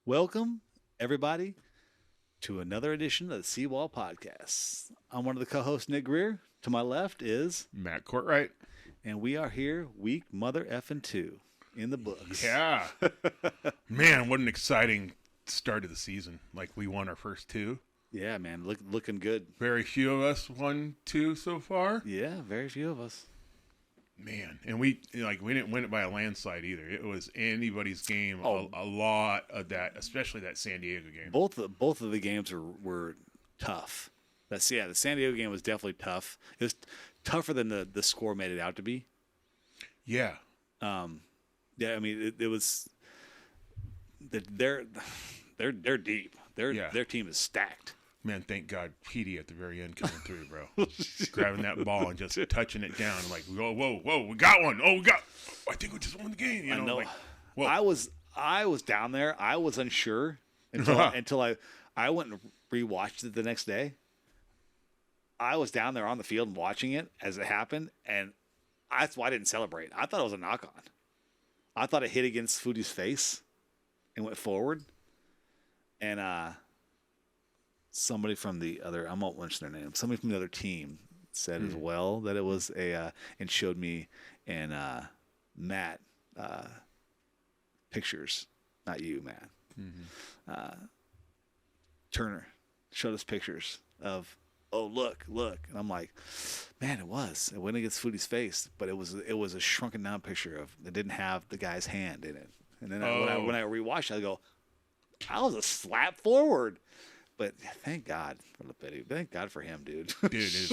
Welcome, everybody, to another edition of the Seawall podcast. I'm one of the co-hosts, Nick Greer. To my left is, Matt Courtwright. and we are here, week mother effing 2 in the books. Yeah. Man, what an exciting start of the season. Like, we won our first two. Yeah, man, looking good. Very few of us won two so far. Yeah, very few of us. Man, and we didn't win it by a landslide either. It was anybody's game. Oh. A lot of that, especially that San Diego game. Both of the games were tough. The San Diego game was definitely tough. It was tougher than the score made it out to be. Yeah. Yeah, I mean it was. They're deep. Their team is stacked. Man, thank God Petey at the very end coming through, bro. Grabbing that ball and just touching it down. Like, whoa, we got one. Oh, I think we just won the game. You know, I know. Like, I was down there. I was unsure until I went and rewatched it the next day. I was down there on the field and watching it as it happened, and that's why I didn't celebrate. I thought it was a knock-on. I thought it hit against Foodie's face and went forward. And somebody from the other, I won't mention their name, somebody from the other team said as well that it was and showed me and Matt pictures, not you, Matt. Turner showed us pictures of, oh, look. And I'm like, man, it went against Foodie's face, but it was a shrunken down picture of, it didn't have the guy's hand in it. And then when I rewatched it, I go, that was a slap forward. But thank God for Lepetti. Thank God for him, dude. Dude, he's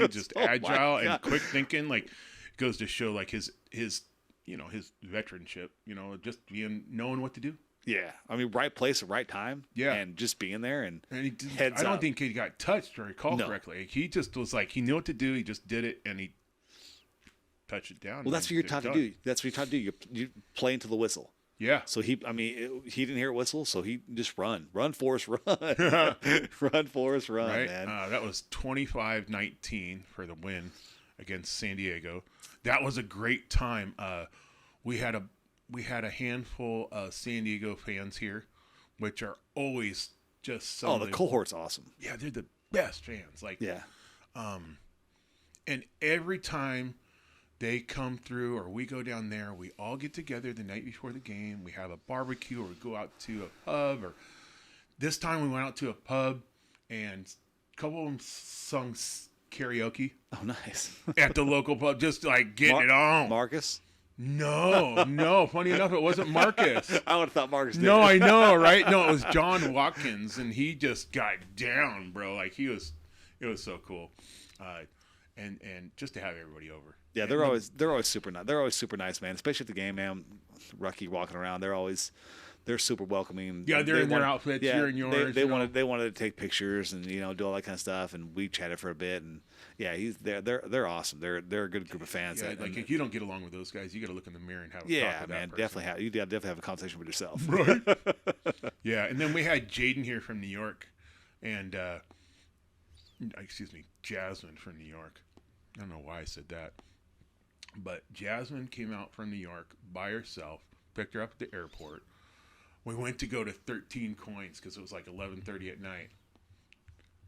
just agile and quick thinking. Like, goes to show like his veteranship. Just knowing what to do. Yeah, I mean, right place at right time. Yeah, and just being there and he heads I don't up. think he got touched or recall correctly. He just was like, he knew what to do. He just did it and he touched it down. Well, that's what you're taught to do. That's what you're taught to do. You play into the whistle. Yeah. So he didn't hear a whistle, so he just run, Forrest, run, run, Forrest, run, Right. man. That was 25-19 for the win against San Diego. That was a great time. We had a handful of San Diego fans here, which are always just the cohort's awesome. Yeah, they're the best fans. Like, yeah. And every time they come through or we go down there, we all get together the night before the game. We have a barbecue or we go out to a pub. Or this time we went out to a pub and a couple of them sung karaoke. Oh, nice. At the local pub, just like getting it on. Marcus? No. Funny enough, it wasn't Marcus. I would have thought Marcus did. No, I know, right? No, it was John Watkins, and he just got down, bro. Like, it was so cool. And just to have everybody over. Yeah, they're always super nice. They're always super nice, man. Especially at the game, man. Rucky walking around, they're super welcoming. Yeah, they're in their outfits. Yeah, you're in yours. They wanted to take pictures and do all that kind of stuff, and we chatted for a bit. And yeah, they're awesome. They're a good group of fans. Yeah, like if you don't get along with those guys, you got to look in the mirror and have a talk with man, that definitely you got to have a conversation with yourself. Right. Yeah, and then we had Jaden here from New York, and Jasmine from New York. I don't know why I said that. But Jasmine came out from New York by herself, picked her up at the airport. We went to go to 13 Coins because it was like 11:30 at night.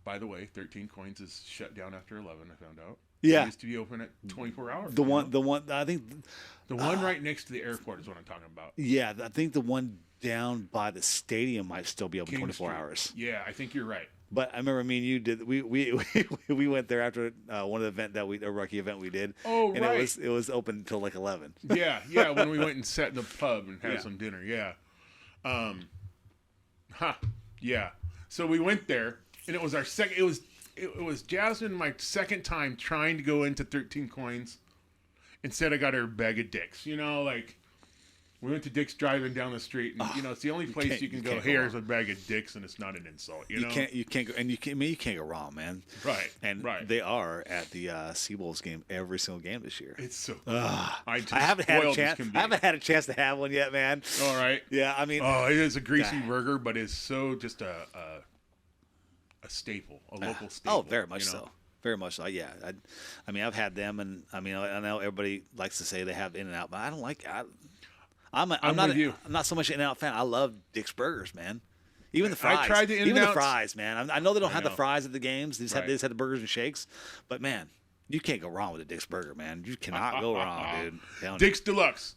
By the way, 13 Coins is shut down after 11, I found out. Yeah. It used to be open at 24 hours. The one I think the one right next to the airport is what I'm talking about. Yeah, I think the one down by the stadium might still be open King 24 Street. hours. Yeah, I think you're right. But I remember me and you did. We went there after one of the event a rookie event we did. Oh, and right. it was open until like 11. Yeah, when we went and sat in the pub and had some dinner. Yeah. Yeah. So we went there, and it was our second. It was Jasmine my second time trying to go into 13 Coins. Instead, I got her a bag of dicks. Like. We went to Dick's driving down the street, and it's the only place you can go. Here's a bag of dicks, and it's not an insult. You can't go, and you can't go wrong, man. Right, and right. They are at the Seawall's game every single game this year. It's so. I haven't had a chance. I haven't had a chance to have one yet, man. All right. Yeah, I mean. Oh, it is a greasy burger, but it's so just a staple, a local staple. Oh, very much so. Very much so. Yeah. I mean, I've had them, and I mean, I know everybody likes to say they have In-N-Out, but I don't like. I'm not so much an In-N-Out fan. I love Dick's Burgers, man. Even the fries. I tried the Even the In-N-Outs. fries, man. I know they don't have the fries at the games. They Right. just had the burgers and shakes. But man, you can't go wrong with a Dick's Burger, man. You cannot go wrong, dude. Telling you. Dick's Deluxe.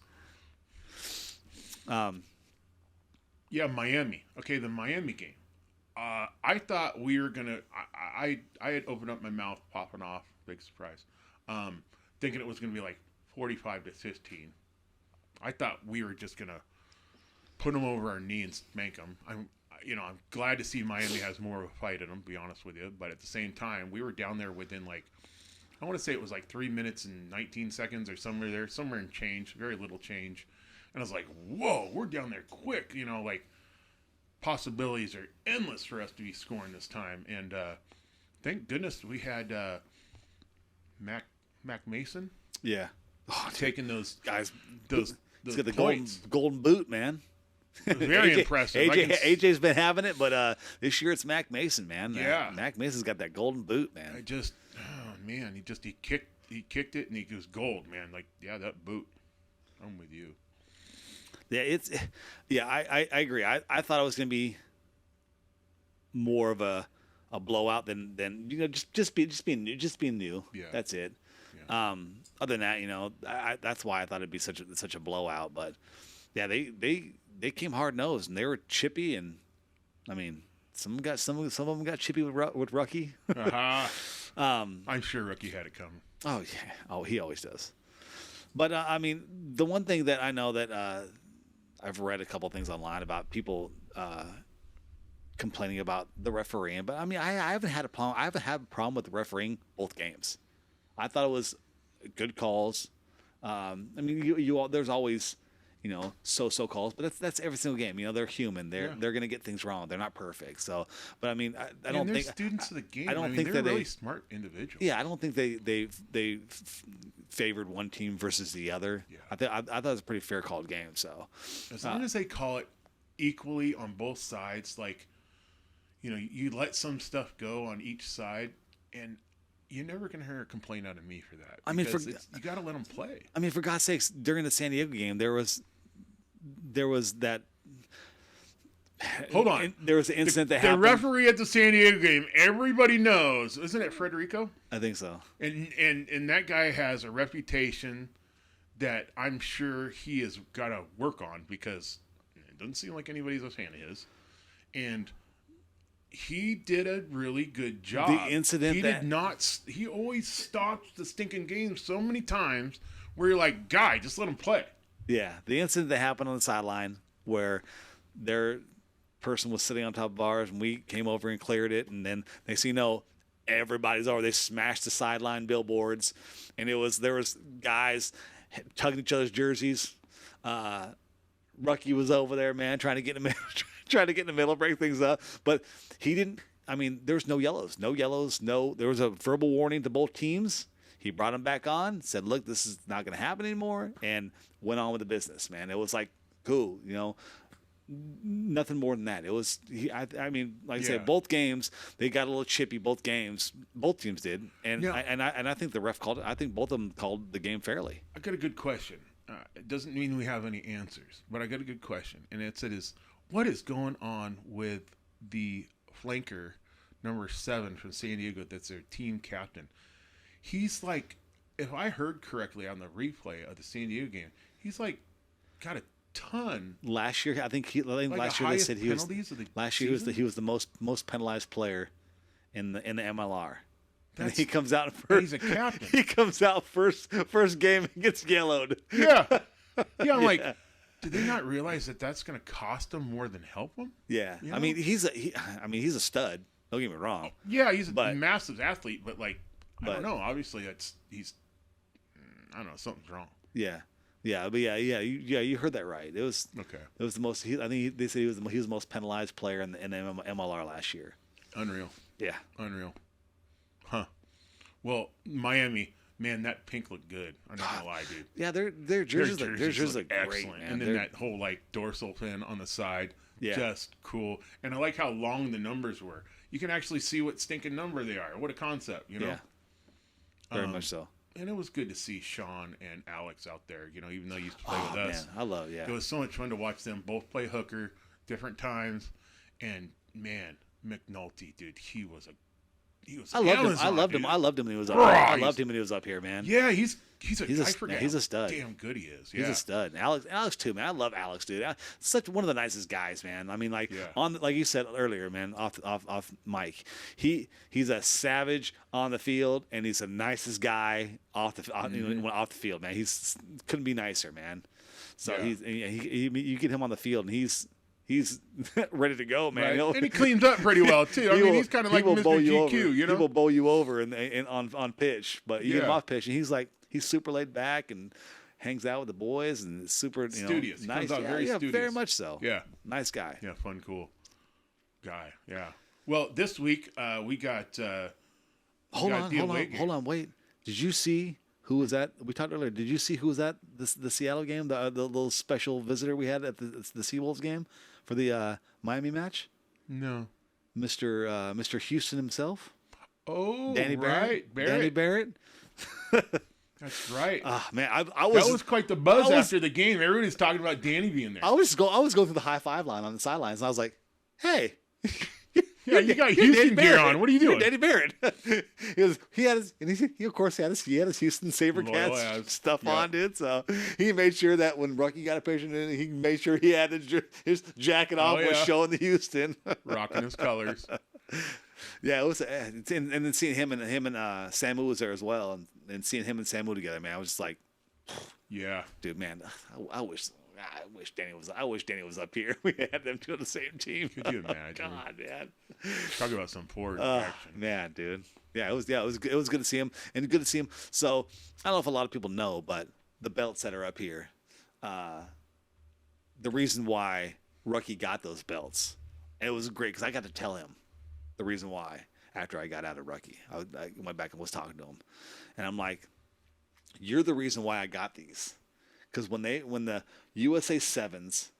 Yeah, Miami. Okay, the Miami game. I thought we were gonna. I had opened up my mouth, popping off. Big surprise. Thinking it was gonna be like 45-15. I thought we were just gonna put them over our knee and spank them. I'm glad to see Miami has more of a fight in them. To be honest with you, but at the same time, we were down there within like, I want to say it was like 3 minutes and 19 seconds or somewhere there, somewhere in change, very little change. And I was like, whoa, we're down there quick. Like possibilities are endless for us to be scoring this time. And thank goodness we had Mac Mason. Yeah. Taking those guys, those he's got the points. golden boot, man. Very impressive. AJ's been having it, but this year it's Mac Mason, man. Yeah. Mac Mason's got that golden boot, man. He kicked it and he goes gold, man. Like, yeah, that boot. I'm with you. Yeah, I agree. I thought it was going to be more of a blowout than just being new. Yeah. That's it. Yeah. Other than that, that's why I thought it'd be such a blowout. But yeah, they came hard nosed and they were chippy, and I mean some of them got chippy with Rucky. Uh-huh. I'm sure Rucky had it coming. Oh yeah. Oh, he always does. But I mean, the one thing that I know that I've read a couple things online about people complaining about the refereeing, but I mean, I haven't had a problem. I haven't had a problem with the refereeing both games. I thought it was good calls. I mean, there's always so calls, but that's every single game. They're human. They're gonna get things wrong. They're not perfect. So, but I mean, I don't think students of the game. I don't think they're that really smart individuals. Yeah, I don't think they favored one team versus the other. Yeah. I thought it was a pretty fair called game. So as long as they call it equally on both sides, like you let some stuff go on each side, and you're never gonna hear a complaint out of me for that. I mean, you got to let them play. I mean, for God's sakes, during the San Diego game, there was that. Hold on. There was an incident that happened. The referee at the San Diego game, everybody knows, isn't it Federico? I think so. And that guy has a reputation that I'm sure he has got to work on, because it doesn't seem like anybody's a fan of his. And he did a really good job. The incident he always stops the stinking game so many times where you're like, guy, just let him play. Yeah, the incident that happened on the sideline where their person was sitting on top of ours and we came over and cleared it, and then they see everybody's over. They smashed the sideline billboards, and there was guys tugging each other's jerseys. Rucky was over there, man, trying to get in the middle, break things up, but he didn't. I mean, there was no yellows. There was a verbal warning to both teams. He brought them back on, said, "Look, this is not going to happen anymore," and went on with the business, man. It was like, cool, nothing more than that. It was, I mean, like I said, both games, they got a little chippy, both teams did. And I think the ref called it. I think both of them called the game fairly. I got a good question. It doesn't mean we have any answers, but I got a good question. And it is, what is going on with the flanker, number 7 from San Diego, that's their team captain? He's like, if I heard correctly on the replay of the San Diego game, he's like got a ton. Last year, I think last year they said he was. Last year he was the most penalized player in the MLR. And he comes out first. He's a captain. He comes out first game and gets yellowed. Yeah. I'm like, did they not realize that that's going to cost them more than help them? Yeah. I mean, he's a stud. Don't get me wrong. Yeah, he's a massive athlete, but I don't know. Obviously, I don't know, something's wrong. Yeah. Yeah, but you heard that right. It was okay. It was the most. I think they said he was the most penalized player in the MLR last year. Unreal. Yeah. Unreal. Huh. Well, Miami, man, that pink looked good. I'm not gonna lie, dude. Yeah, their jerseys look excellent. great, man. And then that whole dorsal pin on the side, just cool. And I like how long the numbers were. You can actually see what stinking number they are. What a concept, Yeah. Very much so. and it was good to see Sean and Alex out there. You know, even though you used to play with us, man, I love it was so much fun to watch them both play hooker, different times, and man, McNulty, dude, he was I loved him. I loved him when he was up here. I loved him when he was up here, man. Yeah, he's a stud. Damn good he is. Yeah. He's a stud. And Alex too, man. I love Alex, dude. Such one of the nicest guys, man. I mean, like like you said earlier, man, off mic. He's a savage on the field, and he's the nicest guy off the field, man. He's couldn't be nicer, man. So you get him on the field, and he's ready to go, man. Right. And he cleans up pretty well too. I mean, he's kind of like Mr. GQ, you know. He will bowl you over on pitch, but you get him off pitch, and he's super laid back and hangs out with the boys and super studious. Nice, very studious. Very much so. Yeah, nice guy. Yeah, fun, cool guy. Yeah. Well, this week we got. Hold on, wait. Did you see? Who was that? We talked earlier. Did you see who was that? The Seattle game, the little special visitor we had at the Seawolves game for the Miami match? No. Mr. Houston himself. Oh, Danny Barrett. Danny Barrett. That's right. Man, that was quite the buzz after the game. Everybody's talking about Danny being there. I was going through the high five line on the sidelines, and I was like, "Hey." Yeah, you got Houston gear on. What are you doing? Danny Barrett. he had his Houston SaberCats stuff on, dude. So he made sure that when Rucky got a patient in, he made sure he had his jacket off was showing the Houston. Rocking his colors. Yeah, it was, and then seeing him and Samu was there as well, and seeing him and Samu together, man, I was just like, yeah, dude, man, I wish Danny was up here. We had them two on the same team. Could you imagine? God, man. Talk about some poor action. Man, dude. Yeah, it was good to see him, and good to see him. So I don't know if a lot of people know, but the belts that are up here, the reason why Rucky got those belts, and it was great because I got to tell him the reason why after I got out of Rucky. I went back and was talking to him, and I'm like, "You're the reason why I got these." Because when the USA Sevens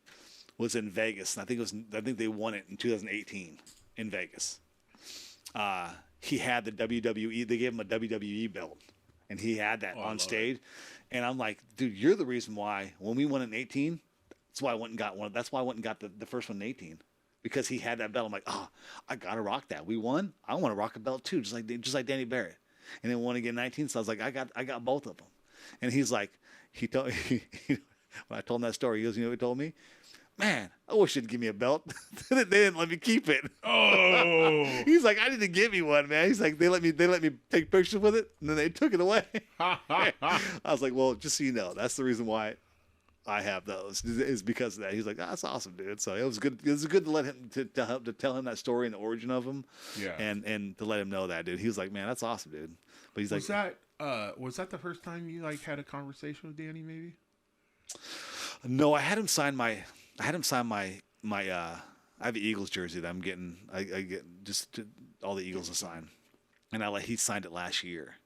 was in Vegas, and I think they won it in 2018 in Vegas. He had the WWE. They gave him a WWE belt, and he had that on stage. And I'm like, dude, you're the reason why when we won in 18. That's why I went and got one. That's why I went and got the first one in 18 because he had that belt. I'm like, I gotta rock that. We won. I want to rock a belt too, just like Danny Barrett. And then won again in 19. So I was like, I got both of them. And he's like. He told when I told him that story, he goes, "You know what he told me? Man, I wish they'd give me a belt. They didn't let me keep it." Oh. He's like, "I didn't give me one, man." He's like, they let me take pictures with it, and then they took it away. I was like, "Well, just so you know, that's the reason why I have those is because of that." He's like, "That's awesome, dude." So it was good. It was good to let him to tell him that story and the origin of him. Yeah. And to let him know that, dude. He was like, "Man, that's awesome, dude." But he's was that the first time you had a conversation with Danny? Maybe. No, I had him sign my. I have the Eagles jersey that I'm getting. I get all the Eagles to sign, and he signed it last year.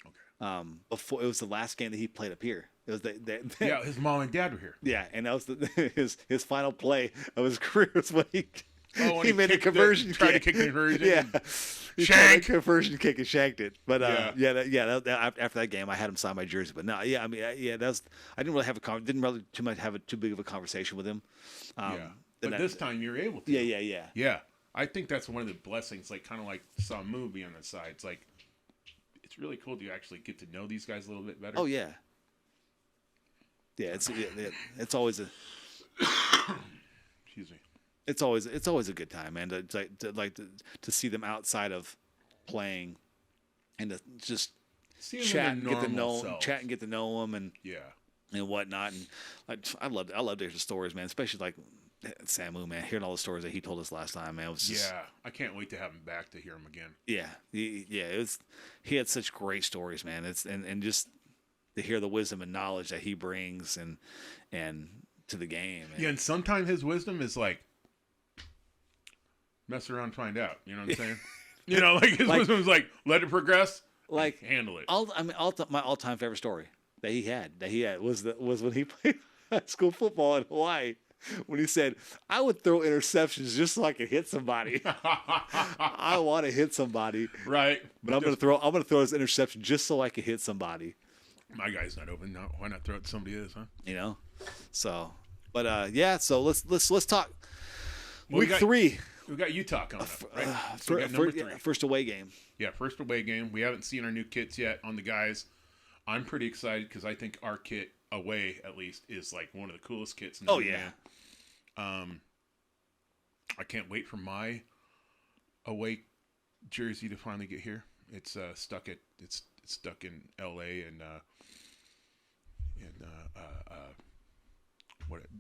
Okay. Before it was the last game that he played up here. It was his mom and dad were here. Yeah, and that was his final play of his career was when he made a conversion kick. Tried to kick the conversion. Yeah. Shank. Conversion kick and shanked it. But after that game, I had him sign my jersey. But no, I didn't really have too big of a conversation with him. But this time you're able to. Yeah. Yeah, I think that's one of the blessings. Like kind of like Samu being on the side. It's like it's really cool to actually get to know these guys a little bit better. Oh yeah. Yeah, it's always a. Excuse me. It's always a good time, man. To see them outside of playing, and to just chat and get to know them, and whatnot. And I love to hear the stories, man. Especially like Samu, man. Hearing all the stories that he told us last time, man. It was just, I can't wait to have him back to hear him again. Yeah, he had such great stories, man. And just to hear the wisdom and knowledge that he brings and to the game. And sometimes his wisdom is like. Mess around and find out. You know what I'm saying? Like his wisdom was like, let it progress, handle it. My all-time favorite story that he had was when he played high school football in Hawaii. When he said, "I would throw interceptions just so I could hit somebody. I want to hit somebody, right? But I'm gonna throw this interception just so I can hit somebody." My guy's not open. No, why not throw it to somebody else, huh? You know, so. But yeah, so let's talk. Well, Week 3. We got Utah coming up, right? So we got number 3. First away game. Yeah, first away game. We haven't seen our new kits yet on the guys. I'm pretty excited because I think our kit away, at least, is like one of the coolest kits in the league, man. I can't wait for my away jersey to finally get here. It's stuck in LA and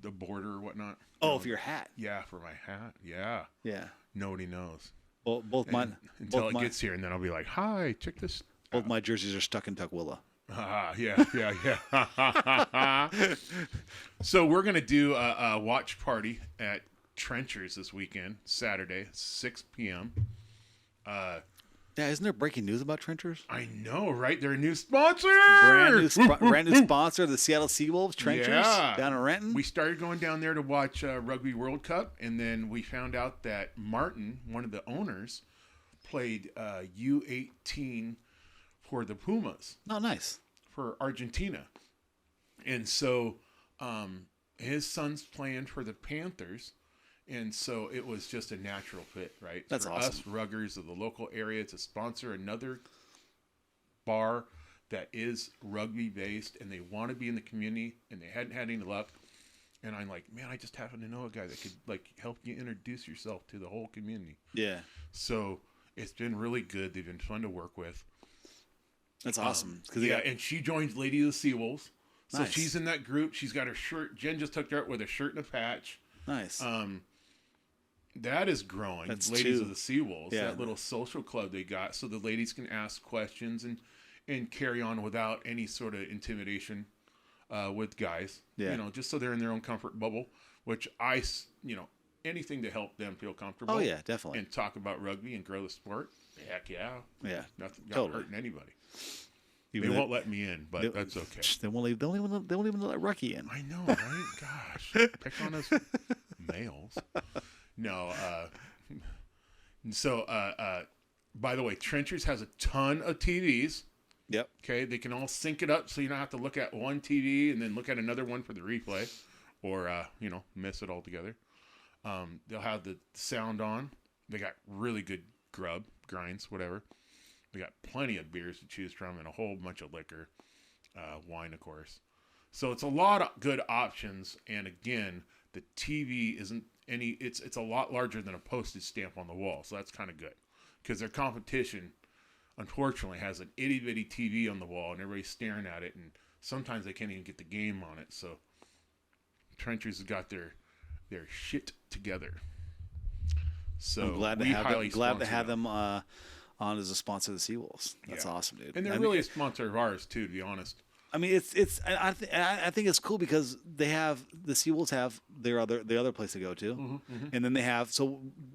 the border or whatnot. Oh, for your hat. Yeah, for my hat. Yeah. Yeah. Nobody knows. Well, both mine until it gets here, and then I'll be like, "Hi, check this." Both my jerseys are stuck in Tukwila. Yeah. So we're gonna do a watch party at Trenchers this weekend, Saturday, 6 p.m. Yeah, isn't there breaking news about Trenchers? I know, right? They're a new sponsor. Brand new sponsor, the Seattle Seawolves, Trenchers, down in Renton. We started going down there to watch Rugby World Cup, and then we found out that Martin, one of the owners, played U18 for the Pumas. Oh, nice. For Argentina. And so his son's playing for the Panthers. And so it was just a natural fit, right? That's for awesome. us ruggers of the local area to sponsor another bar that is rugby based, and they want to be in the community, and they hadn't had any luck. And I'm like, man, I just happen to know a guy that could like help you introduce yourself to the whole community. Yeah. So it's been really good. They've been fun to work with. That's awesome. And she joined Lady of the Seawolves. So Nice. she's in that group. She's got her shirt. Jen just hooked her up with a shirt and a patch. Nice. That is growing. That's Ladies 2. of the Seawolves, Yeah. that little social club they got, so the ladies can ask questions and carry on without any sort of intimidation with guys. Yeah. You know, just so they're in their own comfort bubble, which anything to help them feel comfortable. Oh, yeah, definitely. And talk about rugby and grow the sport. Heck yeah. Yeah. Nothing Totally. hurting anybody. Even They won't let me in, but that's okay. They won't even let Rucky in. I know, right? Gosh. Pick on us males. No. By the way, Trenchers has a ton of TVs. Yep. Okay. They can all sync it up so you don't have to look at one TV and then look at another one for the replay or, miss it altogether. They'll have the sound on. They got really good grinds, whatever. They got plenty of beers to choose from and a whole bunch of liquor, wine, of course. So it's a lot of good options. And again, the TV isn't it's a lot larger than a postage stamp on the wall. So that's kind of good because their competition, unfortunately, has an itty bitty TV on the wall and everybody's staring at it. And sometimes they can't even get the game on it. So Trenchers has got their shit together. So I'm glad to have them on as a sponsor of the Seawolves. That's awesome, dude. And they're really a sponsor of ours too, to be honest. I mean, I think it's cool because the Seawolves have the other place to go to, and then they have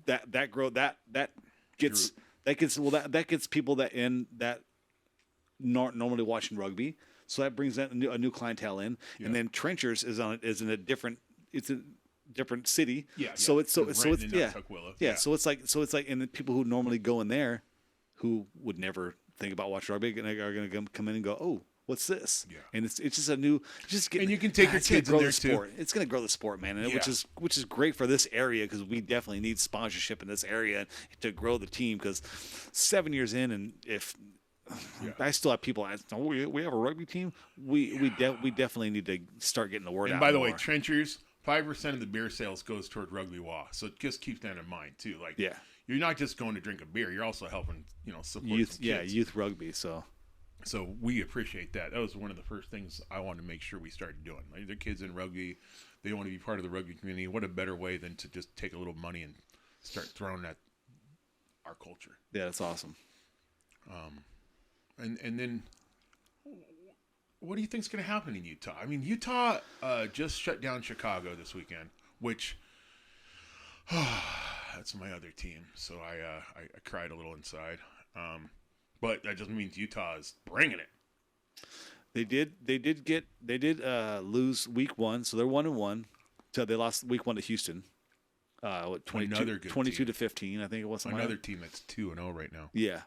that gets people that normally watching rugby, so that brings that a new clientele in, and then Trenchers is in a different city, So it's like and the people who normally go in there, who would never think about watching rugby, are going to come in and go, oh, what's this? Yeah. And it's just a new, and you can take your kids in there too. It's going to grow the sport, man, which is great for this area because we definitely need sponsorship in this area to grow the team. Because 7 years in, and if I still have people ask, oh, we have a rugby team, we definitely need to start getting the word out. And by the way, Trenchers, 5% of the beer sales goes toward Rugby Wa, so just keep that in mind too. Like, you're not just going to drink a beer; you're also helping, support youth, some kids. youth rugby. So we appreciate that. That was one of the first things I wanted to make sure we started doing. Like, their kids in rugby, they want to be part of the rugby community. What a better way than to just take a little money and start throwing at our culture. Yeah, that's awesome. And then, what do you think's going to happen in Utah? I mean, Utah just shut down Chicago this weekend, which that's my other team. So I cried a little inside. But that just means Utah is bringing it. They did lose week 1, so they're 1-1. So they lost week 1 to Houston. 22 to 15, I think it was. Another team that's 2-0 right now. Yeah.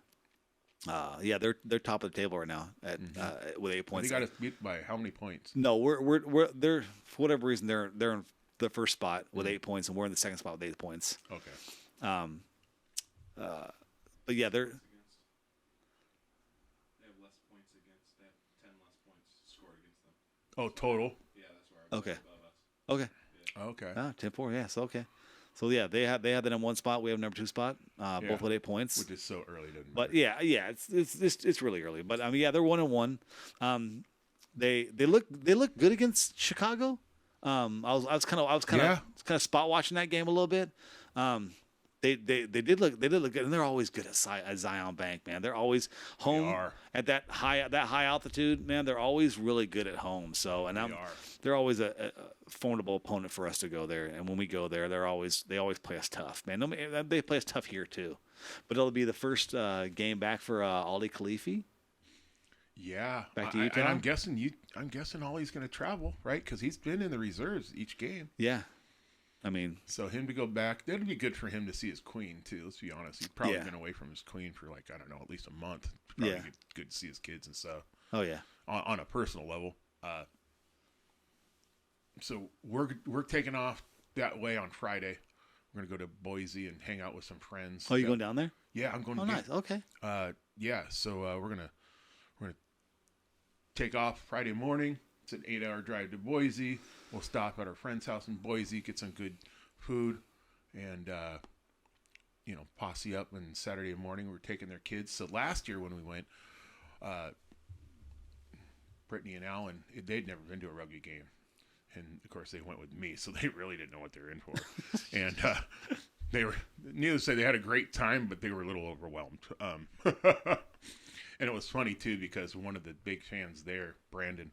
Yeah, they're top of the table right now at with 8 points. They got us beat by how many points? No, we're they're for whatever reason they're in the first spot with 8 points, and we're in the second spot with 8 points. Okay. But yeah, They have less points against. They have 10 less points scored against them. Oh, total. Yeah, that's where I was Okay. above us. Okay. Okay. 10-4. Yeah, so okay. So yeah, they have the number 1 spot. We have number 2 spot. Both with 8 points. Which is so early, doesn't But matter. yeah, it's really early. But I mean, yeah, they're 1-1. They look good against Chicago. I was kind of spot watching that game a little bit. They did look good, and they're always good at Zion Bank, man. They're always home at that high altitude, man. They're always really good at home. So they're always a formidable opponent for us to go there. And when we go there, they always play us tough, man. They play us tough here too. But it'll be the first game back for Ali Khalifi. Yeah. Back to Utah. And I'm guessing Ollie's going to travel, right? Because he's been in the reserves each game. Yeah. I mean, so him to go back, that'd be good for him to see his queen too. Let's be honest; he's probably been away from his queen for like, I don't know, at least a month. Probably good to see his kids and stuff. Oh yeah, on a personal level. So we're taking off that way on Friday. We're gonna go to Boise and hang out with some friends. Oh, you going down there? Yeah, I'm going. Oh, nice. Okay. Yeah. So we're gonna take off Friday morning. It's an 8-hour drive to Boise. We'll stop at our friend's house in Boise, get some good food, and posse up. And Saturday morning we're taking their kids. So last year when we went, Brittany and Alan, they'd never been to a rugby game, and of course they went with me, so they really didn't know what they were in for. And they were, needless to say, they had a great time, but they were a little overwhelmed. And it was funny too because one of the big fans there, Brandon.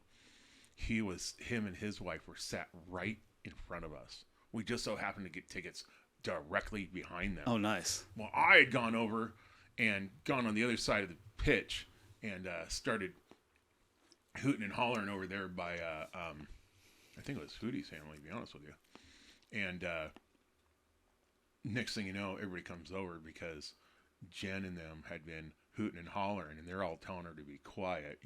Him and his wife were sat right in front of us. We just so happened to get tickets directly behind them. Oh, nice. Well, I had gone over and gone on the other side of the pitch and started hooting and hollering over there by, I think it was Foodie's family, to be honest with you. And next thing you know, everybody comes over because Jen and them had been hooting and hollering, and they're all telling her to be quiet,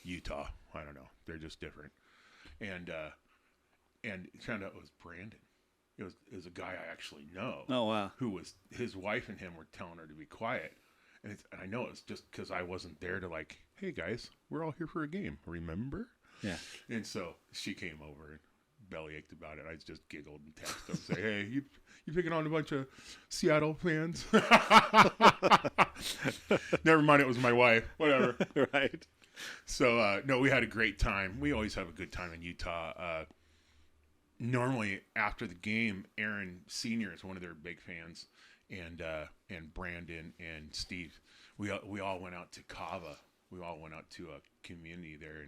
Utah, I don't know, they're just different. And it turned out it was Brandon. It was a guy I actually know. Oh wow. Who was his wife and him were telling her to be quiet, and I know it's just because I wasn't there to like, hey guys, we're all here for a game, remember? Yeah. And so she came over and belly ached about it. I just giggled and texted them, say, hey, you picking on a bunch of Seattle fans? Never mind, it was my wife. Whatever. Right. So, no, we had a great time. We always have a good time in Utah. Normally, after the game, Aaron Sr. is one of their big fans, and Brandon and Steve. We all went out to Cava. We all went out to a community there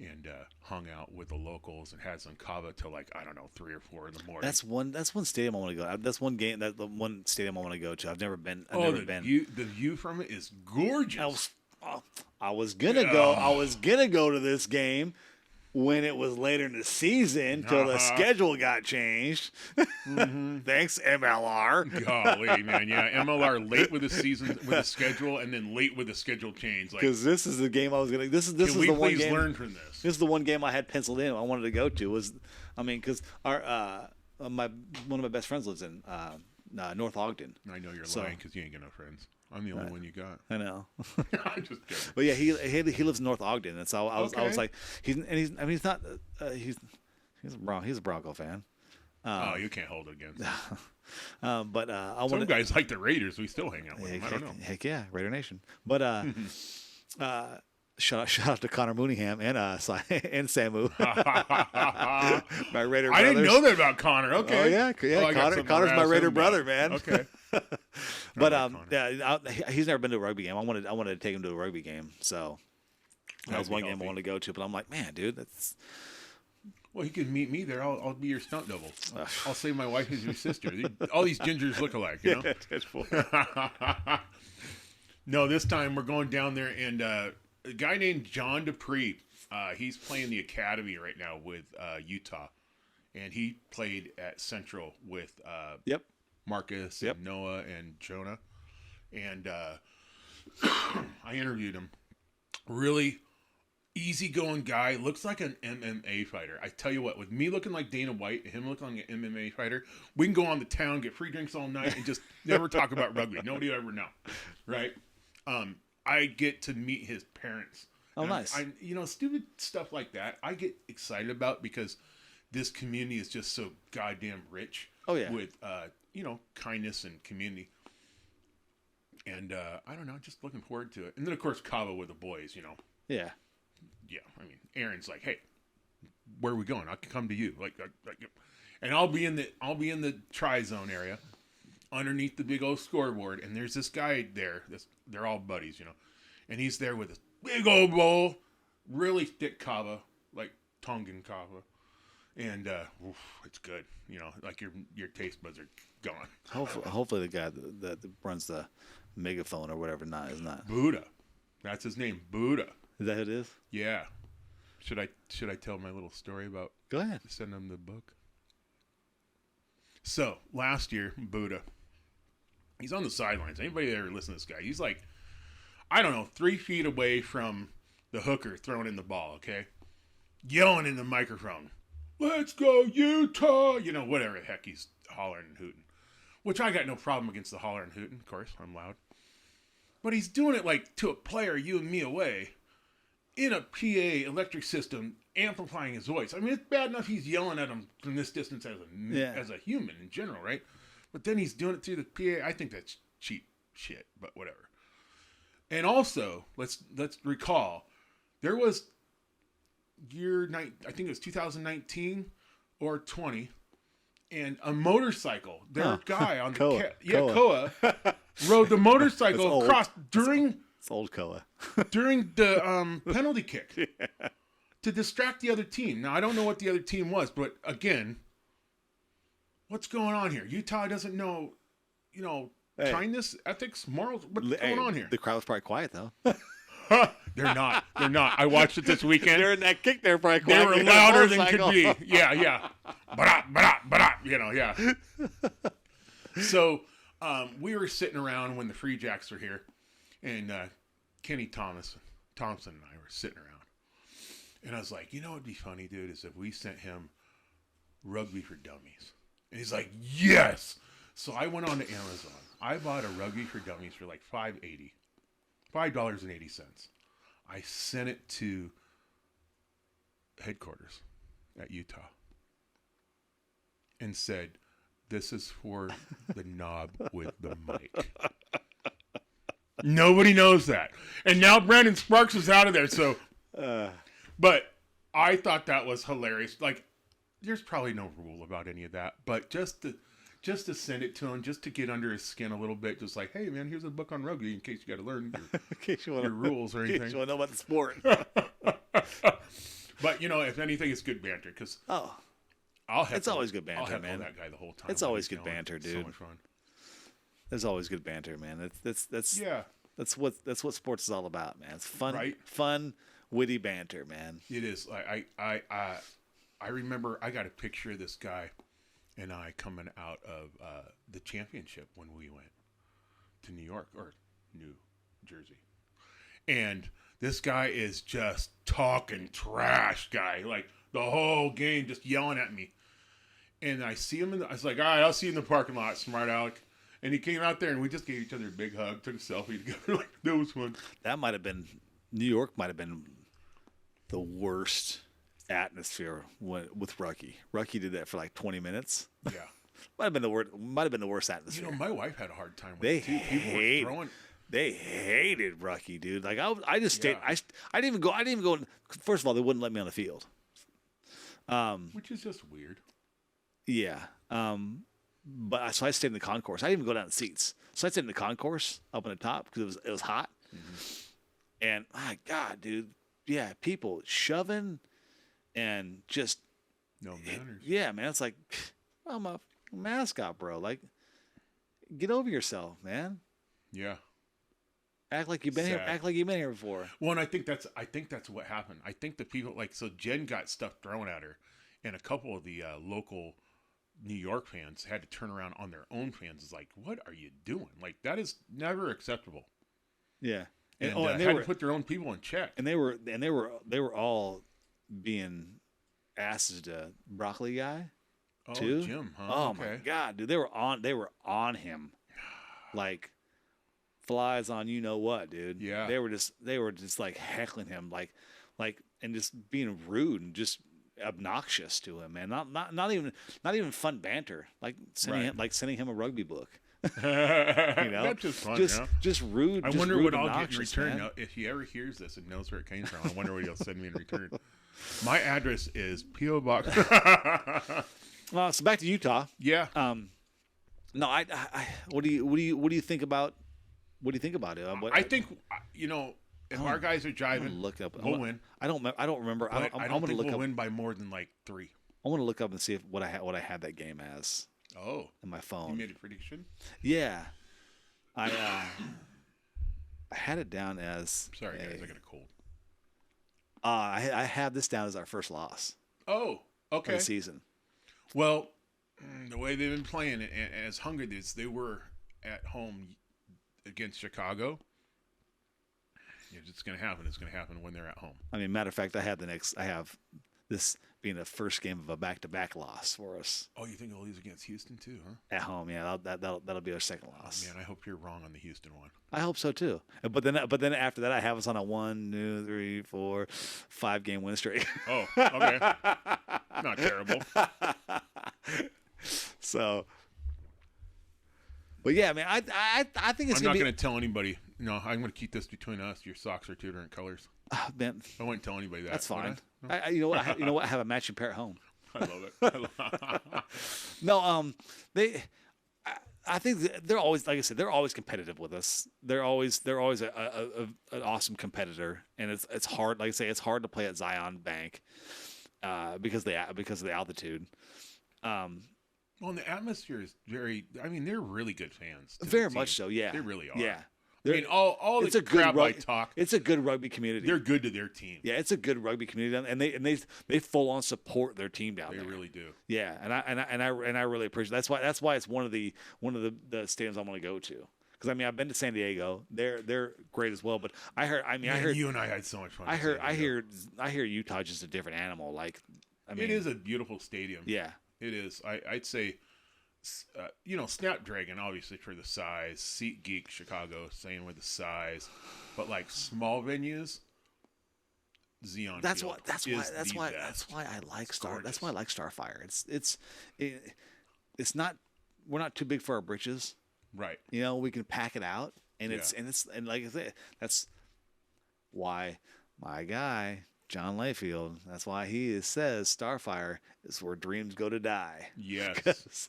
and hung out with the locals and had some Cava till like, I don't know, 3 or 4 in the morning. That's one stadium I want to go. That's one game. That's the one stadium I want to go to. I've never been. The view from it is gorgeous. I was gonna go. I was gonna go to this game when it was later in the season till the schedule got changed. Thanks, MLR. Golly, man, yeah, MLR late with the schedule, and then late with the schedule change. Because this is the game I was gonna. This is the one game. Can we please learn from this? This is the one game I had penciled in. I wanted to go to because our one of my best friends lives in North Ogden. I know you're lying because you ain't got no friends. I'm the only one you got. I know. I'm just kidding. But yeah, he lives in North Ogden, and so I was like, he's not he's a Bronco fan. You can't hold it against him. But some guys like the Raiders. We still hang out with them. I don't know. Heck yeah, Raider Nation. But shout out to Connor Mooneyham and Samu, my Raider brothers. I didn't know that about Connor. Okay. Oh yeah. Connor's my Raider brother, man. Okay. But he's never been to a rugby game. I wanted to take him to a rugby game, so that was one game I wanted to go to. But I'm like, man, dude, that's. Well, he could meet me there. I'll be your stunt double. I'll say my wife is your sister. All these gingers look alike, you know. No, this time we're going down there, and a guy named John Dupree. He's playing the academy right now with Utah, and he played at Central with Marcus and Noah and Jonah, and I interviewed him. Really easygoing guy. Looks like an MMA fighter. I tell you what, with me looking like Dana White and him looking like an MMA fighter, we can go on the town, get free drinks all night, and just never talk about rugby. Nobody will ever know, right? I get to meet his parents. Oh, And nice. Stupid stuff like that I get excited about because this community is just so goddamn rich. Oh, yeah. With kindness and community. And I don't know, just looking forward to it. And then of course Cabo with the boys, Yeah. Yeah, I mean, Aaron's like, hey, where are we going? I can come to you, and I'll be in the tri-zone area, underneath the big old scoreboard, and there's this guy there. They're all buddies, and he's there with this big old bowl, really thick kava, like Tongan kava, and it's good. Like your taste buds are gone. Hopefully the guy that runs the megaphone or whatever is not. Buddha, that's his name, Buddha. Is that who it is? Yeah. Should I tell my little story about Go ahead. sending him the book? So last year, Buddha, he's on the sidelines. Anybody that ever listen to this guy? He's like, I don't know, 3 feet away from the hooker throwing in the ball. Okay, yelling in the microphone, "Let's go Utah!" Whatever the heck he's hollering and hooting. Which I got no problem against the hollering and hooting. Of course, I'm loud. But he's doing it like to a player you and me away. In a PA electric system, amplifying his voice. I mean, it's bad enough he's yelling at him from this distance as a human in general, right? But then he's doing it through the PA. I think that's cheap shit, but whatever. And also, let's recall, there was I think it was 2019 or 20, and a motorcycle. Their guy on the Koa rode the motorcycle across during. It's old Koa. during the penalty kick to distract the other team. Now, I don't know what the other team was, but again, what's going on here? Utah doesn't know, kindness, ethics, morals. What's going on here? The crowd was probably quiet, though. They're not. I watched it this weekend. During that kick, they're probably They quiet. were louder than could be. Yeah. Yeah. So we were sitting around when the Free Jacks were here. And Kenny Thompson and I were sitting around. And I was like, what'd be funny, dude, is if we sent him Rugby for Dummies. And he's like, yes! So I went on to Amazon. I bought a Rugby for Dummies for like $5.80. I sent it to headquarters at Utah. And said, this is for the knob with the mic. Nobody knows that. And now Brandon Sparks is out of there. So, but I thought that was hilarious. Like, there's probably no rule about any of that, but just to send it to him, just to get under his skin a little bit, just like, hey man, here's a book on rugby in case you got to learn your rules or anything. In case you want to know about the sport. But if anything, it's good banter because it's always good banter, man. That guy the whole time. It's always good banter, dude. So much fun. There's always good banter, man. That's what sports is all about, man. It's fun, right? Fun, witty banter, man. It is. I remember I got a picture of this guy and I coming out of the championship when we went to New York or New Jersey, and this guy is just talking trash, guy, like the whole game, just yelling at me. And I see him I was like, all right, I'll see you in the parking lot, smart Alec. And he came out there, and we just gave each other a big hug, took a selfie together. Like, that was fun. That might have been New York. Might have been the worst atmosphere with Rucky. Rucky did that for like 20 minutes. Yeah, might have been the worst. Might have been the worst atmosphere. My wife had a hard time with it too. People were throwing. They hated Rucky, dude. Like I just stayed. I didn't even go. First of all, they wouldn't let me on the field. Which is just weird. Yeah. But so I stayed in the concourse. I didn't even go down the seats. So I stayed in the concourse up on the top because it was hot. Mm-hmm. And my God, dude, yeah, people shoving and just no manners. Yeah, man, it's like I'm a mascot, bro. Like, get over yourself, man. Yeah. Act like you've been here. Act like you've been here before. Well, and I think that's what happened. I think the people so Jen got stuff thrown at her, and a couple of the local New York fans had to turn around on their own fans. It's like, what are you doing? Like, that is never acceptable. Yeah. and, And they had were to put their own people in check. and they were all being asses to broccoli guy Oh, too. Jim, huh? Oh Okay. my God, dude, they were on him, like flies on you know what, dude. Yeah. They were just like heckling him, like and just being rude and just obnoxious to him, man. Not even fun banter, like sending him a rugby book. You know, That's just fun. just rude. I just wonder rude, what I'll get in obnoxious, return. man. Now, if he ever hears this and knows where it came from, I wonder what he'll send me in return. My address is P.O. Box. Well, so back to Utah. Yeah. No, I what do you think about it? I think, if our guys are I'm gonna jiving, look up. we'll win. I don't remember. But I don't think look we'll up. win by more than like 3. I want to look up and see what I had that game as Oh. in my You phone. made a prediction? Yeah, I had it down as. Sorry, guys. I got a cold. I have this down as our first loss Oh, of okay. the season. Well, the way they've been playing, and as hungry as they were at home against Chicago, it's going to happen. It's going to happen when they're at home. I mean, matter of fact, I have this being the first game of a back-to-back loss for us Oh, you think they'll lose against Houston too, huh? at home. Yeah, that'll be our second loss. Man, I hope you're wrong on the Houston one. I hope so too. But then after that, I have us on a 1, 2, 3, 4, 5 game win streak. Oh, okay. Not terrible. So, but yeah, man, I think it's I'm gonna not be. going to tell anybody. No, I'm going to keep this between us. Your socks are 2 different colors. Man, I won't tell anybody that. that's would fine. I? You know what? I have a matching pair at home. I love it. No, I think they're always, like I said, they're always competitive with us. They're always an awesome competitor, and it's hard. Like I say, it's hard to play at Zion Bank because of the altitude. Well, and the atmosphere is very. I mean, they're really good fans. to the Very team. much so. Yeah, They really are. Yeah, I mean, all it's the a good crap I rugby. talk, It's a good rugby community. they're good to their team. Yeah, it's a good rugby community, and they full on support their team down They there. really do. Yeah, and I really appreciate. That's why it's one of the stadiums I want to go to. Because I mean, I've been to San Diego. They're great as well. But I heard. I heard you and I had so much fun. I in heard. San I Diego. hear Utah just a different animal. Like, I mean, It is a beautiful stadium. Yeah, It is. I'd say, Snapdragon, obviously, for the size. SeatGeek, Chicago, same with the size. But, like, small venues, Xeon that's Field why is the best. I like gorgeous. That's why I like Starfire. It's not. We're not too big for our britches. Right. You know, we can pack it out, and Yeah. and like I said, that's why my guy John Layfield. That's why he says Starfire is where dreams go to die. Yes. 'Cause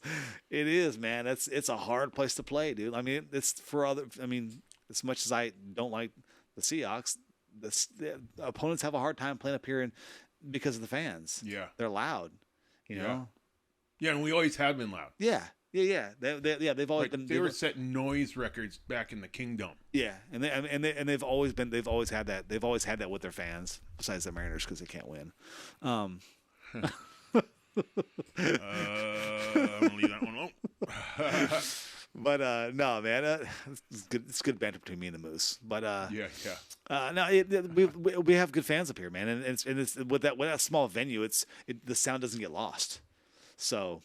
it is, man. It's a hard place to play, dude. I mean, it's for other. I mean, as much as I don't like the Seahawks, the opponents have a hard time playing up here, because of the fans. Yeah. They're loud. You Yeah. know. Yeah, and we always have been loud. Yeah. They've always Like, been. they were setting noise records back in the Kingdom. Yeah, and they've always had that. They've always had that with their fans, besides the Mariners, because they can't win. I'm gonna leave that one alone. But no, man, it's good banter between me and the Moose. But Yeah. no, we have good fans up here, man, and it's with that small venue, the sound doesn't get lost. So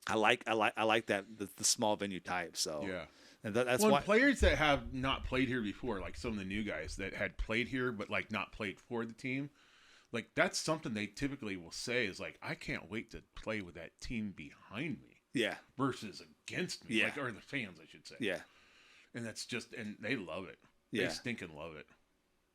I like that the small venue type. So Yeah. and that's Well, why. and players that have not played here before, like some of the new guys that had played here but like not played for the team, like that's something they typically will say is like, I can't wait to play with that team behind me Yeah, versus against me, Yeah. like, or the fans, I should say. yeah, And that's just, and they love it. Yeah. They stinking love it.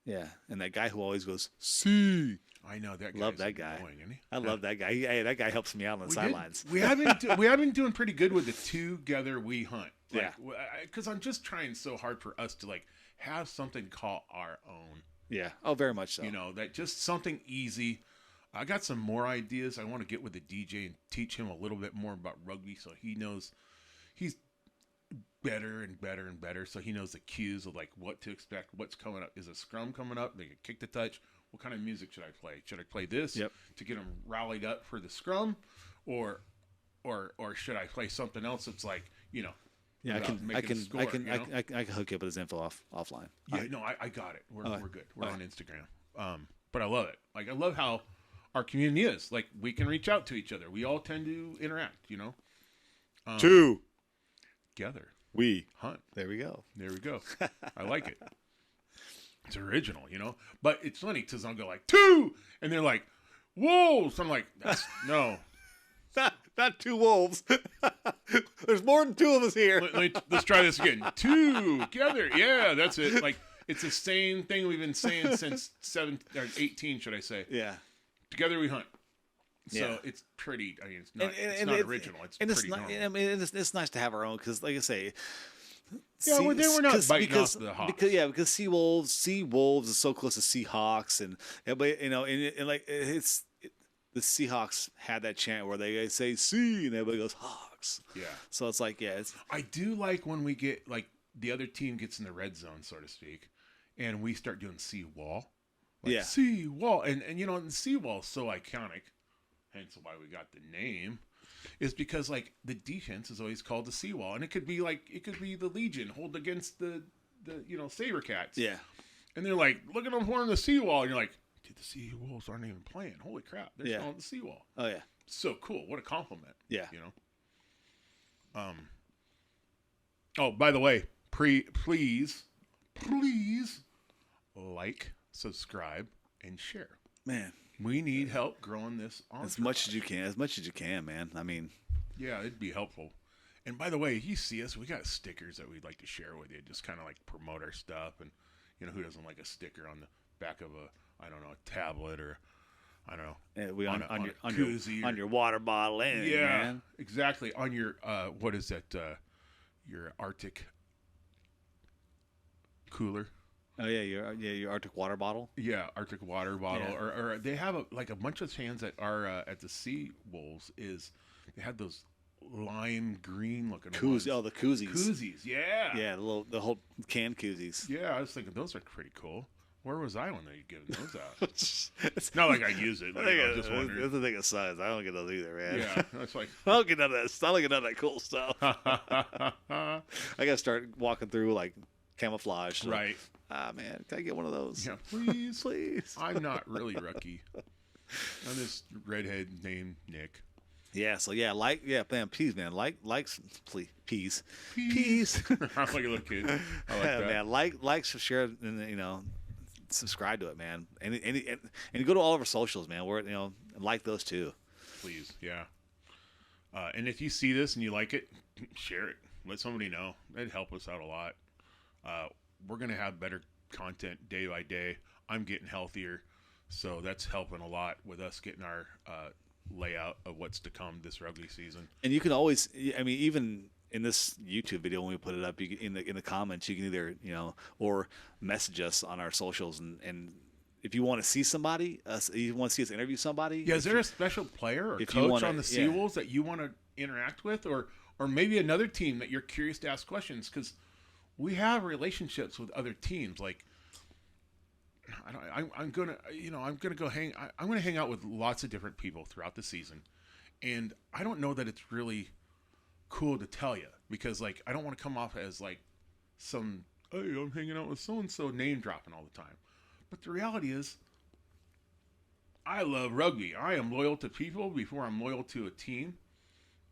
yeah. And that guy who always goes, "See." I know that guy. Love that guy. Annoying, isn't he? I love that guy. Hey, that guy helps me out on the sidelines. We have been doing pretty good with the together we hunt. Yeah. Because I'm just trying so hard for us to like have something call our own. Yeah. Oh, very much so. You know, that just something easy. I got some more ideas. I want to get with the DJ and teach him a little bit more about rugby, so he knows he's better and better and better. So he knows the cues of like what to expect, what's coming up. Is a scrum coming up? They can kick the touch. What kind of music should I play? Should I play this Yep. to get them rallied up for the scrum, or should I play something else that's like, Yeah, without making a score, you know? I can hook you up with his info offline. Yeah, no, I got it. We're good. We're all on Instagram. But I love it. Like, I love how our community is. Like, we can reach out to each other. We all tend to interact, you know? Two. Together. We Hunt. There we go. There we go. I like it. It's original, you know? But it's funny because I'll go like, two! And they're like, whoa! So I'm like, no. Not two wolves. There's more than two of us here. Let's try this again. Two together. Yeah, that's it. Like, it's the same thing we've been saying since 18, should I say. Yeah. Together we hunt. So Yeah. it's pretty, I mean, it's not original. It's pretty normal. I mean, it's nice to have our own because, like I say, Yeah, we're not biting off the Hawks. Because Seawolves is so close to Seahawks, and everybody, you know, and like the Seahawks had that chant where they say "Sea" and everybody goes Hawks. Yeah. So it's like, yeah, I do like when we get like the other team gets in the red zone, so to speak, and we start doing Seawall. Like, yeah, Seawall, and you know, and Seawall is so iconic. Hence why we got the name, is because like the defense is always called the Seawall, and it could be the Legion hold against the you know, Sabercats. Yeah. And they're like, look at them pouring the Seawall, and you're like, dude, the Seawolves aren't even playing. Holy crap, they're still on the Seawall. Oh yeah. So cool. What a compliment. Yeah. You know. Oh, by the way, please like, subscribe, and share. Man, we need help growing this on as much as you can, man. I mean, yeah, it'd be helpful. And by the way, if you see us, we got stickers that we'd like to share with you. Just kind of like promote our stuff. And, you know, who doesn't like a sticker on the back of a tablet or, I don't know. On your water bottle, man. Exactly. On your, what is that? Your Arctic cooler. Oh yeah, your Arctic water bottle. Yeah, Arctic water bottle, Yeah. or they have a bunch of cans that are at the Sea Wolves. They have those lime green looking ones. Oh, the koozies. Koozies, yeah. Yeah, the whole can koozies. Yeah, I was thinking those are pretty cool. Where was I when they were giving those out? It's not like I use it. Like, I'm just wondering. That's the thing of size. I don't get those either, man. Yeah, that's like I don't get none of that. I don't get none of that cool stuff. I gotta start walking through like camouflage. So, right. Man, can I get one of those? Yeah, please, please. I'm not really rookie. I'm this redhead named Nick. Yeah. So yeah, man, please, man, please, peas. I'm like a little kid. I like that. Man, like, share, and you know, subscribe to it, man. And go to all of our socials, man. We're like those too. Please, yeah. And if you see this and you like it, share it. Let somebody know. That'd help us out a lot. We're going to have better content day by day. I'm getting healthier, so that's helping a lot with us getting our layout of what's to come this rugby season. And you can always, I mean, even in this YouTube video when we put it up, you can, in the comments, you can either or message us on our socials, and if you want to see somebody, you want to see us interview somebody. Yeah, is there a special player or coach on the Seawolves that you want to interact with, or maybe another team that you're curious to ask questions? Because we have relationships with other teams. Like, I'm gonna hang out with lots of different people throughout the season, and I don't know that it's really cool to tell you, because like I don't want to come off as like some, hey, I'm hanging out with so and so, name dropping all the time. But the reality is, I love rugby. I am loyal to people before I'm loyal to a team,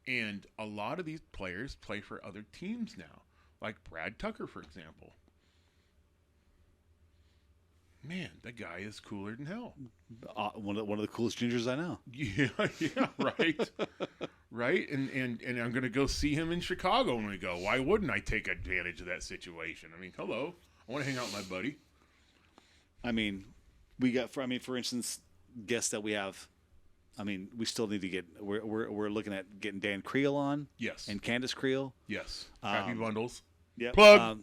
and a lot of these players play for other teams now. Like Brad Tucker, for example. Man, that guy is cooler than hell. One of the coolest gingers I know. Yeah, right. Right? And I'm going to go see him in Chicago when we go. Why wouldn't I take advantage of that situation? I mean, hello. I want to hang out with my buddy. I mean, for instance, guests that we have. I mean, we still need to get. We're looking at getting Dan Creel on. Yes. And Candace Creel. Yes. Happy bundles. Yep. Plug.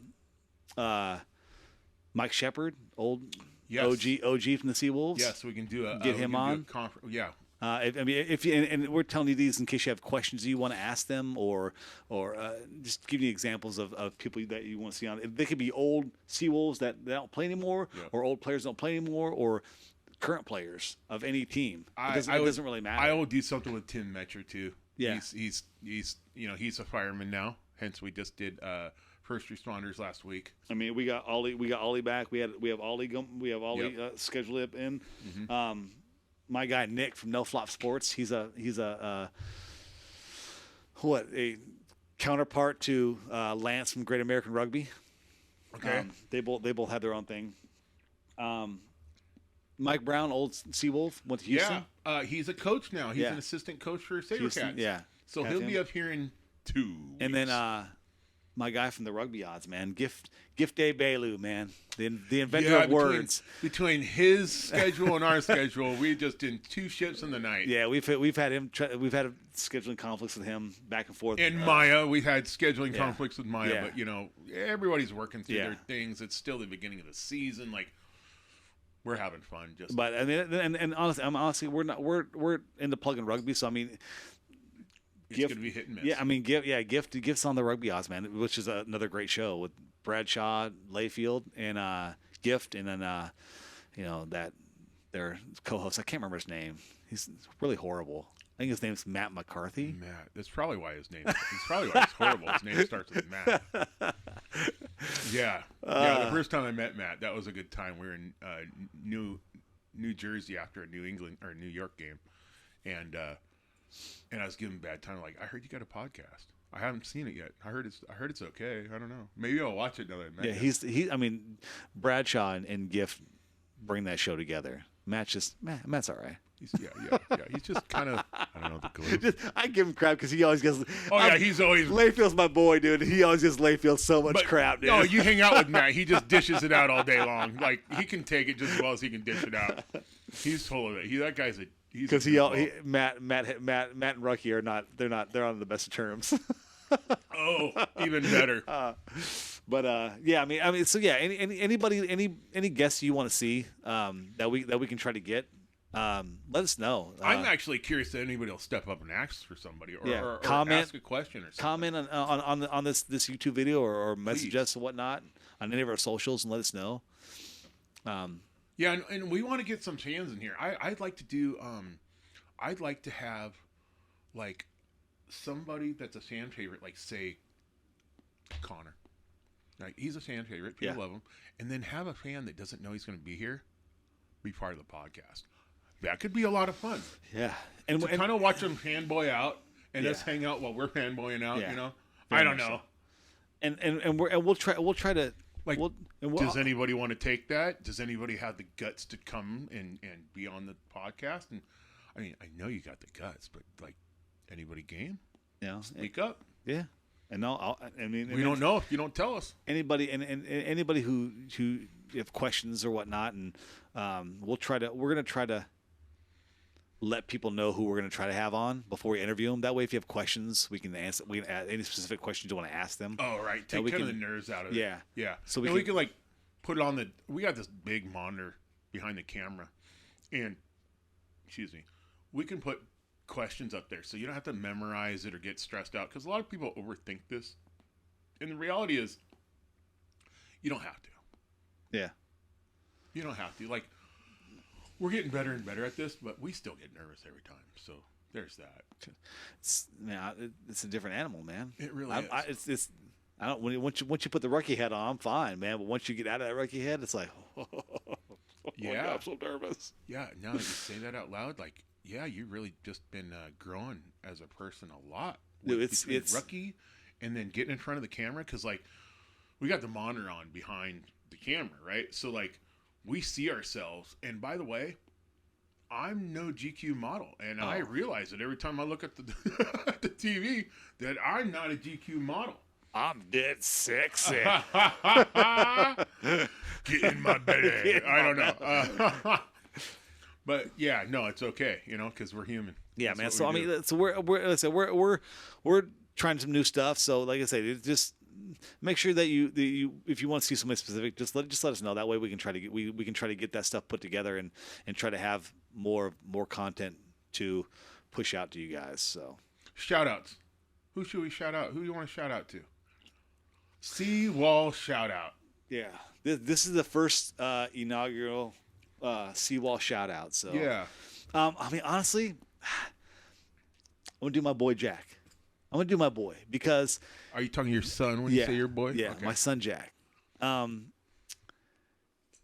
Mike Shepard, old yes. OG from the Seawolves. Yes, we can do get him on. Yeah. If we're telling you these in case you have questions you want to ask them, or just give you examples of people that you want to see on. They could be old Seawolves that don't play anymore, or old players don't play anymore, or current players of any team. It doesn't really matter. I will do something with Tim Metcher too. Yeah, he's a fireman now. Hence, we just did first responders last week. I mean, we got Ollie back. We have Ollie scheduled in. Mm-hmm. My guy Nick from No Flop Sports. He's a counterpart to Lance from Great American Rugby. Okay. They both have their own thing. Mike Brown, old Seawall, went to Houston. Yeah, he's a coach now. He's Yeah. an assistant coach for SaberCats. Houston, yeah. So Have he'll him. be up here in 2 weeks. And then my guy from the Rugby Odds, man, Gift Day Bailu, man, the inventor of words. Between his schedule and our schedule, we just did 2 ships in the night. Yeah, we've had scheduling conflicts with him back and forth. And Maya, we had scheduling conflicts with Maya, Yeah. but you know, everybody's working through Yeah. their things. It's still the beginning of the season. Like, we're having fun. Just But I mean, and honestly, we're into plugging rugby. So I mean, it's going to be hit and miss. Yeah, I mean, Gift's on the Rugby Odds, man, which is another great show with Bradshaw, Layfield, and Gift, and then their co-host. I can't remember his name. He's really horrible. I think his name's Matt McCarthy. Matt. That's probably why his name. It's probably why it's horrible. His name starts with Matt. Yeah. The first time I met Matt, that was a good time. We were in New Jersey after a New York game, and I was giving him a bad time. Like, I heard you got a podcast. I haven't seen it yet. I heard it's okay. I don't know. Maybe I'll watch it now that I met Yeah, I mean, Bradshaw and Gift bring that show together. Matt's all right. He's just kind of, I don't know, the glue. I give him crap because he always gets. He's always. Layfield's my boy, dude. He always gives Layfield so much crap, dude. No, you hang out with Matt. He just dishes it out all day long. Like, he can take it just as well as he can dish it out. He's full of it. That guy's because Matt and Rucky are not. They're on the best of terms. Oh, even better. Yeah, I mean, so yeah. Any guests you want to see that we can try to get. Let us know. I'm actually curious if anybody will step up and ask for somebody, or comment, ask a question or something. Comment on this YouTube video or message us or whatnot on any of our socials and let us know. Yeah, and we want to get some fans in here. I'd like to do. I'd like to have, like, somebody that's a fan favorite, like, say, Connor. Like, he's a fan favorite. People love him, and then have a fan that doesn't know he's going to be here be part of the podcast. That could be a lot of fun. Yeah, and kind of watch them fanboy out and us hang out while we're fanboying out. You know, I don't know. And we'll try to like. Does anybody want to take that? Does anybody have the guts to come and be on the podcast? And I mean, I know you got the guts, but like, anybody game? Yeah, speak up. Yeah, and we don't know if you don't tell us. Anybody who have questions or whatnot, and we're gonna try to let people know who we're going to try to have on before we interview them. That way, if you have questions, we can answer. We can add any specific questions you want to ask them. Oh, right. Take kind of the nerves out of it. Yeah. So we can like put it on we got this big monitor behind the camera, and we can put questions up there, so you don't have to memorize it or get stressed out, because a lot of people overthink this, and the reality is, you don't have to. Yeah. You don't have to. Like, we're getting better and better at this, but we still get nervous every time. So there's that. It's a different animal, man. It really is. I don't. Once you put the rookie head on, I'm fine, man. But once you get out of that rookie head, it's like, yeah, God, I'm so nervous. Yeah. Now that you say that out loud, like, yeah, you've really just been growing as a person a lot. Dude, it's rookie, and then getting in front of the camera, because like we got the monitor on behind the camera, right? So like, we see ourselves, and by the way, I'm no GQ model, and I realize it every time I look at the at the TV that I'm not a GQ model. I'm dead sexy. Get in my belly. I don't know. But yeah, no, it's okay, because we're human. Yeah, man. So I mean, so we're trying some new stuff. So like I said, just make sure that you if you want to see something specific, just let us know. That way we can try to get that stuff put together and try to have more content to push out to you guys. So shout outs. Who should we shout out? Who do you want to shout out to? Seawall shout out. Yeah. This is the first inaugural Seawall shout out. So yeah. I mean, honestly, I'm gonna do my boy Jack. I'm gonna do my boy because Are you talking your son when you say your boy? Yeah, Okay. my son Jack.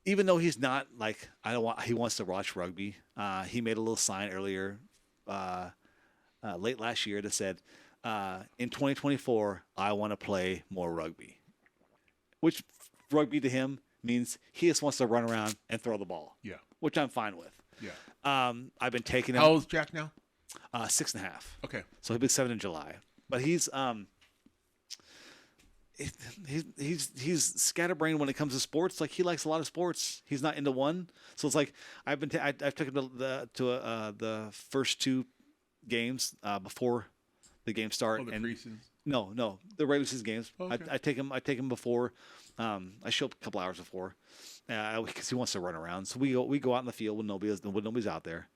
Even though he's not like he wants to watch rugby. He made a little sign earlier, late last year that said, "In 2024, I want to play more rugby," which rugby to him means he just wants to run around and throw the ball. Yeah. Which I'm fine with. Yeah. I've been taking him. How old's Jack now? 6.5. Okay. So he'll be 7 in July. But he's scatterbrained when it comes to sports. Like he likes a lot of sports. He's not into one. So it's like I've taken him to the first 2 games before the game start. Oh, the preseason. No, the regular season games. Oh, okay. I take him before. I show up a couple hours before because he wants to run around. So we go out in the field when nobody's out there,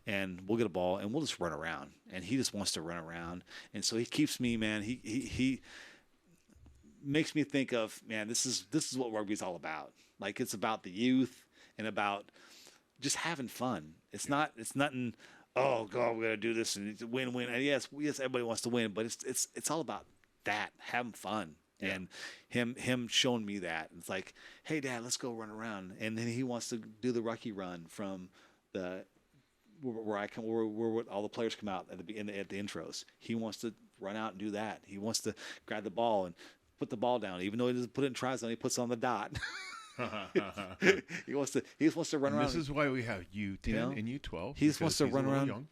and we'll get a ball and we'll just run around. And he just wants to run around, and so he keeps me, man. He makes me think of, man, this is what rugby's all about. Like it's about the youth and about just having fun. It's nothing. Oh God, we're gonna do this and win. And yes, everybody wants to win, but it's all about that, having fun. Yeah. And him showing me that. It's like, hey Dad, let's go run around. And then he wants to do the Rucky run from the where all the players come out at the intros. He wants to run out and do that. He wants to grab the ball and put the ball down, even though he doesn't put it in try zone. He puts it on the dot. He just wants to run around. This is why we have U10 and U12. He just wants to run around. Young.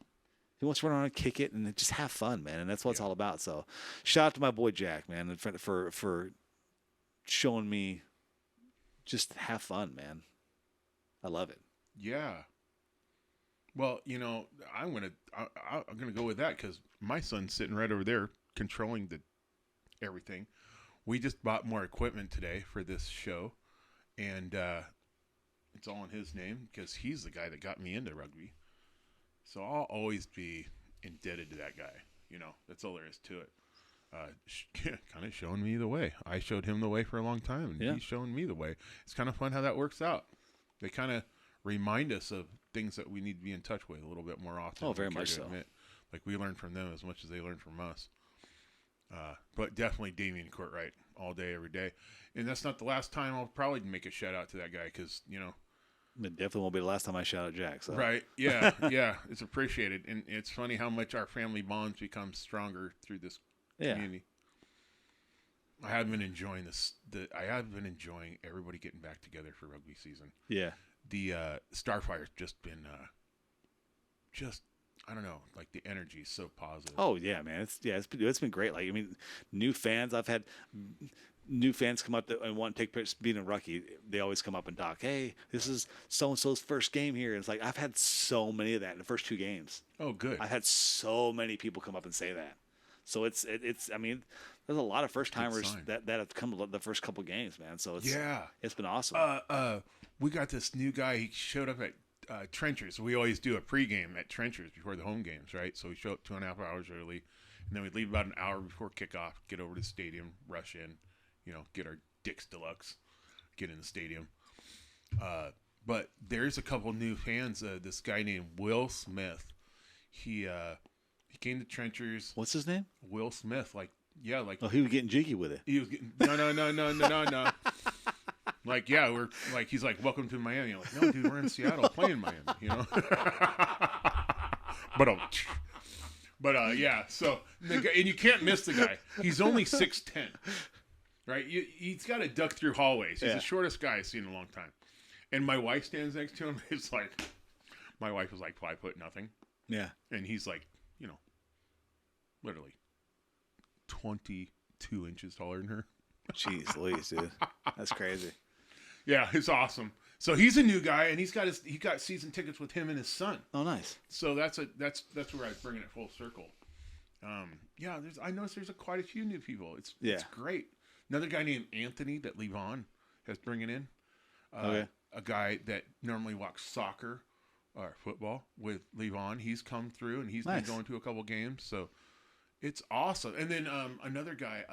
He wants to run around and kick it and just have fun, man. And that's what it's all about. So shout out to my boy Jack, man, for showing me just have fun, man. I love it. Yeah. Well, I'm gonna go with that because my son's sitting right over there controlling everything. We just bought more equipment today for this show, and it's all in his name because he's the guy that got me into rugby. So I'll always be indebted to that guy. That's all there is to it. Kind of showing me the way. I showed him the way for a long time, and he's showing me the way. It's kind of fun how that works out. They kind of remind us of things that we need to be in touch with a little bit more often. Oh, very much so. Like we learn from them as much as they learn from us. But definitely Damien Courtwright all day, every day. And that's not the last time I'll probably make a shout out to that guy because, It definitely won't be the last time I shout out Jack. So. Right. Yeah. Yeah. It's appreciated. And it's funny how much our family bonds become stronger through this community. I have been enjoying this. I have been enjoying everybody getting back together for rugby season. Yeah. The Starfire's just been, I don't know, like the energy is so positive. Oh yeah, man. It's been great. Like, I mean, new fans. I've had new fans come up and want to take pictures being a rookie. They always come up and talk, hey, this is so-and-so's first game here. It's like, I've had so many of that in the first 2 games. Oh, good. I've had so many people come up and say that. So it's I mean, there's a lot of first timers that have come the first couple games, man. So it's been awesome. We got this new guy. He showed up at Trenchers. We always do a pregame at Trenchers before the home games, right? So we show up 2.5 hours early, and then we leave about an hour before kickoff, get over to the stadium, rush in, get our Dick's Deluxe, get in the stadium. But there's a couple new fans. This guy named Will Smith. He came to Trenchers. What's his name? Will Smith. Oh, he was getting jiggy with it. He was getting no. He's like, welcome to Miami. I'm like, no, dude, we're in Seattle playing Miami, But yeah. So and you can't miss the guy. He's only 6'10", right? He's got to duck through hallways. He's the shortest guy I've seen in a long time. And my wife stands next to him. It's like, my wife was like 5 foot nothing. Yeah. And he's like, literally 22 inches taller than her. Jeez Louise, dude. That's crazy. Yeah, it's awesome. So he's a new guy, and he got season tickets with him and his son. Oh, nice. So that's where I was bringing it full circle. I noticed there's quite a few new people. It's great. Another guy named Anthony that Levon has bringing in. A guy that normally walks soccer or football with Levon. He's come through, and he's been going to a couple games. So it's awesome. And then another guy,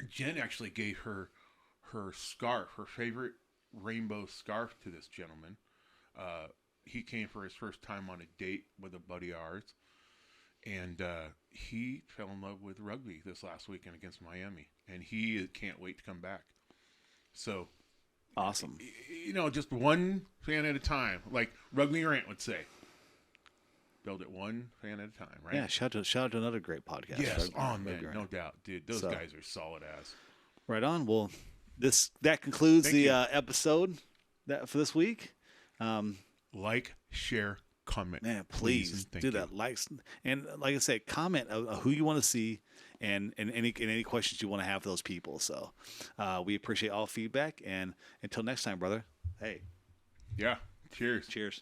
Jen actually gave her scarf, her favorite rainbow scarf, to this gentleman. He came for his first time on a date with a buddy of ours, and he fell in love with rugby this last weekend against Miami, and he can't wait to come back. So, Awesome. Just one fan at a time, like Rugby Rant would say. Build it one fan at a time, right? Yeah, shout out to another great podcast. Yes, Rugby man, Rant. no doubt, dude. Those guys are solid as. Right on. Well, that concludes Thank the you. Episode for this week. Like, share, comment. Man, please and thank do you. that. And like I said, comment of who you want to see and any questions you want to have for those people. So we appreciate all feedback. And until next time, brother. Hey, Yeah. Cheers. cheers.